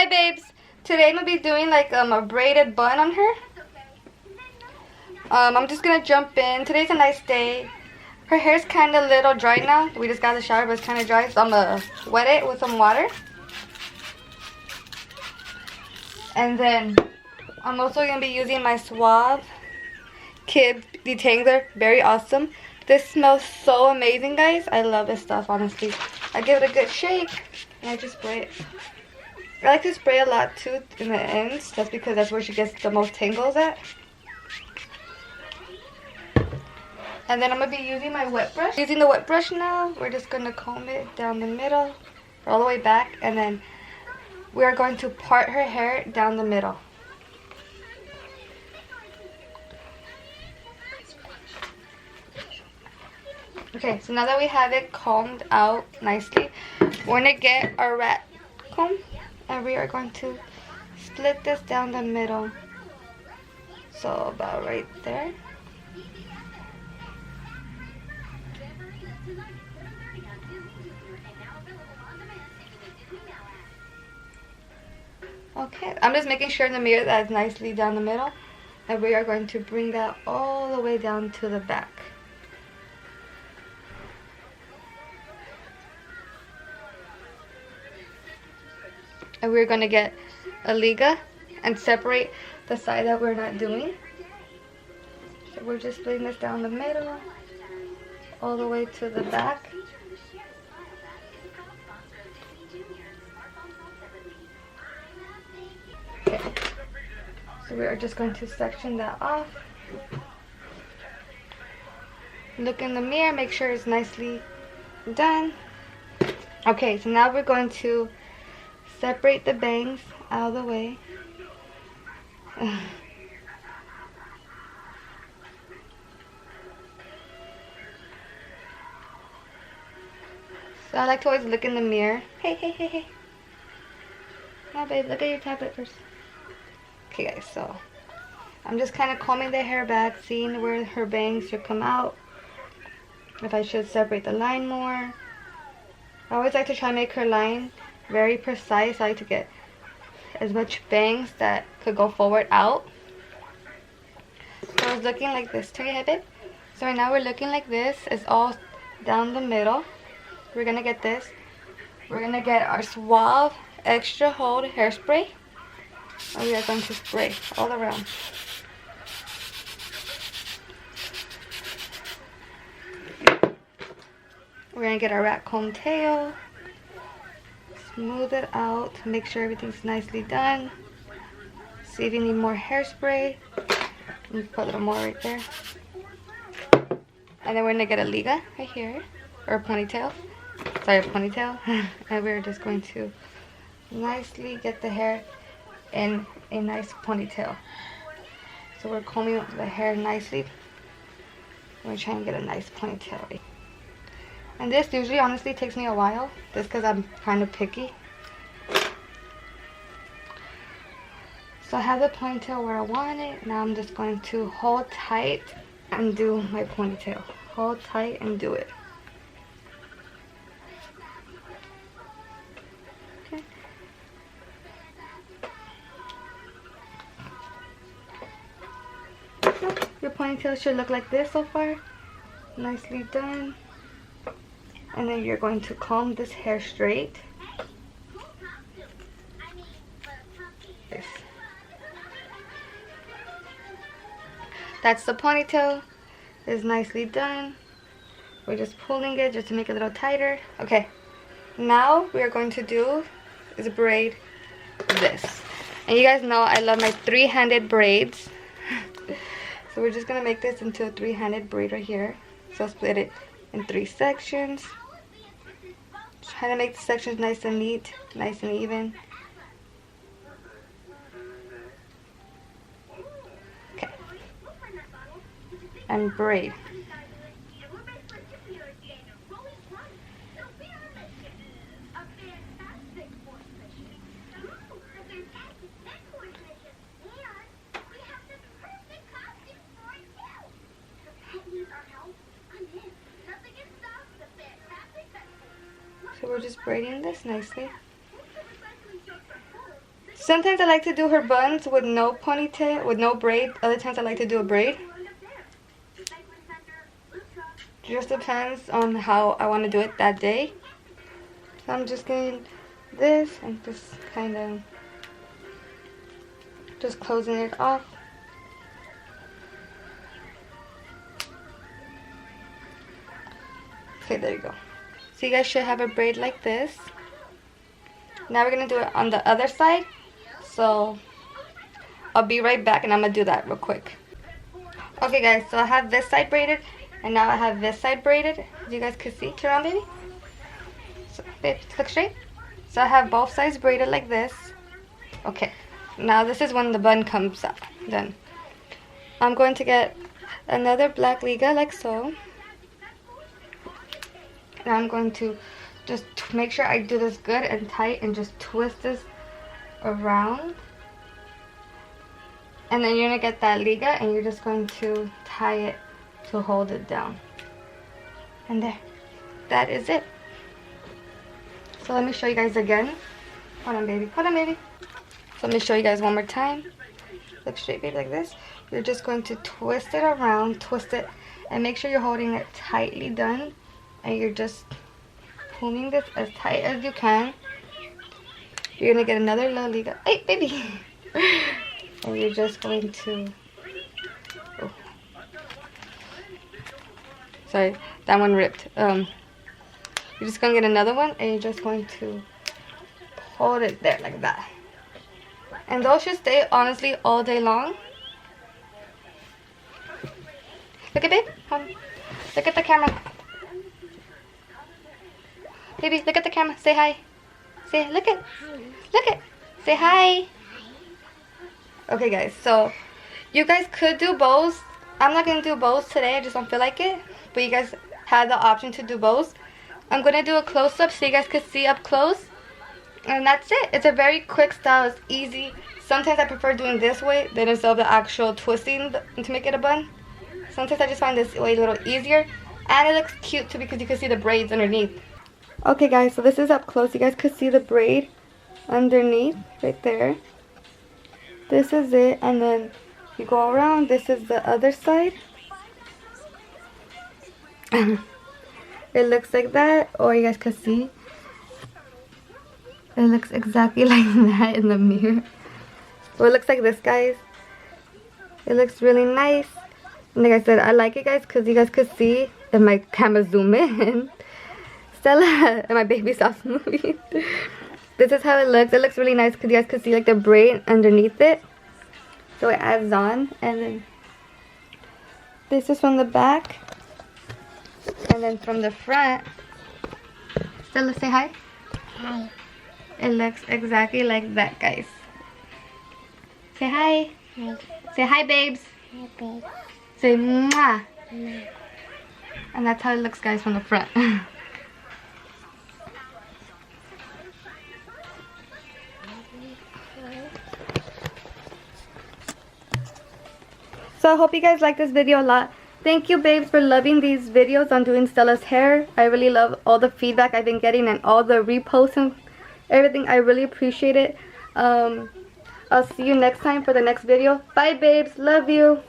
Hi babes, today I'm gonna be doing like a braided bun on her. I'm just gonna jump in. Today's a nice day. Her hair's kind of little dry now. We just got the shower, but it's kind of dry, so I'm gonna wet it with some water. And then I'm also gonna be using my Suave Kid Detangler. Very awesome. This smells so amazing, guys. I love this stuff, honestly. I give it a good shake and I just spray it. I like to spray a lot too in the ends, just because that's where she gets the most tangles at. And then I'm going to be using my wet brush. Using the wet brush now, we're just going to comb it down the middle, all the way back, and then we are going to part her hair down the middle. Okay, so now that we have it combed out nicely, we're going to get our rat comb. And we are going to split this down the middle. So about right there. Okay, I'm just making sure in the mirror that it's nicely down the middle. And we are going to bring that all the way down to the back. And we're going to get a liga and separate the side that we're not doing. So we're just putting this down the middle, all the way to the back. Okay. So we are just going to section that off. Look in the mirror, make sure it's nicely done. Okay, so now we're going to separate the bangs out of the way. So I like to always look in the mirror. Hey. Now, babe, look at your tablet first. Okay, guys, so I'm just kind of combing the hair back, seeing where her bangs should come out. If I should separate the line more. I always like to try and make her line very precise. I like to get as much bangs that could go forward out. So I was looking like this. Turn your head, babe. So right now we're looking like this. It's all down the middle. We're gonna get this. We're gonna get our Suave Extra Hold hairspray. And we are going to spray all around. We're gonna get our rat comb tail. Smooth it out. Make sure everything's nicely done. See if you need more hairspray. Let me put a little more right there. And then we're gonna get a liga right here, or a ponytail. Sorry, a ponytail. And we're just going to nicely get the hair in a nice ponytail. So we're combing up the hair nicely. We're trying to get a nice ponytail. And this usually honestly takes me a while, just because I'm kind of picky. So I have the ponytail where I want it. Now I'm just going to hold tight and do my ponytail. Hold tight and do it. Okay. So your ponytail should look like this so far. Nicely done. And then you're going to comb this hair straight. This. That's the ponytail. It's nicely done. We're just pulling it just to make it a little tighter. Okay. Now we are going to do is braid this. And you guys know I love my three-handed braids. So we're just going to make this into a three-handed braid right here. So split it in 3 sections. Try to make the sections nice and neat, nice and even. Okay. And braid. So we're just braiding this nicely. Sometimes I like to do her buns with no ponytail, with no braid. Other times I like to do a braid. Just depends on how I want to do it that day. So I'm just getting this and just kind of just closing it off. Okay, there you go. So you guys should have a braid like this. Now we're going to do it on the other side. So I'll be right back and I'm going to do that real quick. Okay guys, so I have this side braided and now I have this side braided. As you guys can see. Turn around, baby. So, babe, look straight. So I have both sides braided like this. Okay, now this is when the bun comes up. Then I'm going to get another black liga like so. And I'm going to just make sure I do this good and tight and just twist this around. And then you're going to get that liga and you're just going to tie it to hold it down. And there. That is it. So let me show you guys again. Hold on, baby. Hold on, baby. So let me show you guys one more time. Look straight, baby, like this. You're just going to twist it around, twist it, and make sure you're holding it tightly done. And you're just pulling this as tight as you can. You're going to get another little liga. Hey, baby. And you're just going to... Oh. Sorry, that one ripped. You're just going to get another one and you're just going to hold it there like that. And those should stay, honestly, all day long. Look at babe. Look at the camera. Baby, look at the camera. Say hi. Say, look at. Say hi. Okay, guys. So, you guys could do bows. I'm not going to do bows today. I just don't feel like it. But you guys have the option to do bows. I'm going to do a close-up so you guys can see up close. And that's it. It's a very quick style. It's easy. Sometimes I prefer doing this way than instead of the actual twisting to make it a bun. Sometimes I just find this way a little easier. And it looks cute too because you can see the braids underneath. Okay guys, so this is up close. You guys could see the braid underneath right there. This is it. And then you go around. This is the other side. It looks like that. Or you guys could see. It looks exactly like that in the mirror. So it looks like this, guys. It looks really nice. And like I said, I like it, guys, because you guys could see if my camera zoom in. Stella and my baby stops moving. This is how it looks. It looks really nice because you guys could see like the braid underneath it. So it adds on. And then this is from the back. And then from the front. Stella, say hi. Hi. It looks exactly like that, guys. Say hi. Hi. Say hi, babes. Hi, babes. Say mwah. Mwah. And that's how it looks, guys, from the front. So I hope you guys like this video a lot. Thank you, babes, for loving these videos on doing Stella's hair. I really love all the feedback I've been getting and all the reposts and everything. I really appreciate it. I'll see you next time for the next video. Bye, babes. Love you.